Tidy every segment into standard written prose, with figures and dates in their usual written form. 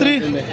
3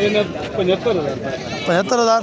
75,000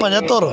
75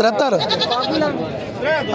73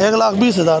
1,20,000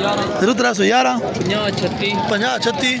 0311 50 36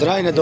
2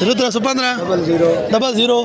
0315 00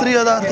3000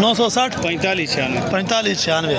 960 45 45 96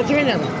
55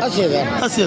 80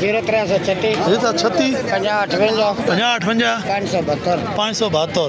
0336 36 50 58 50 58 572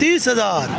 30,000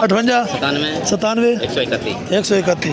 58 97 131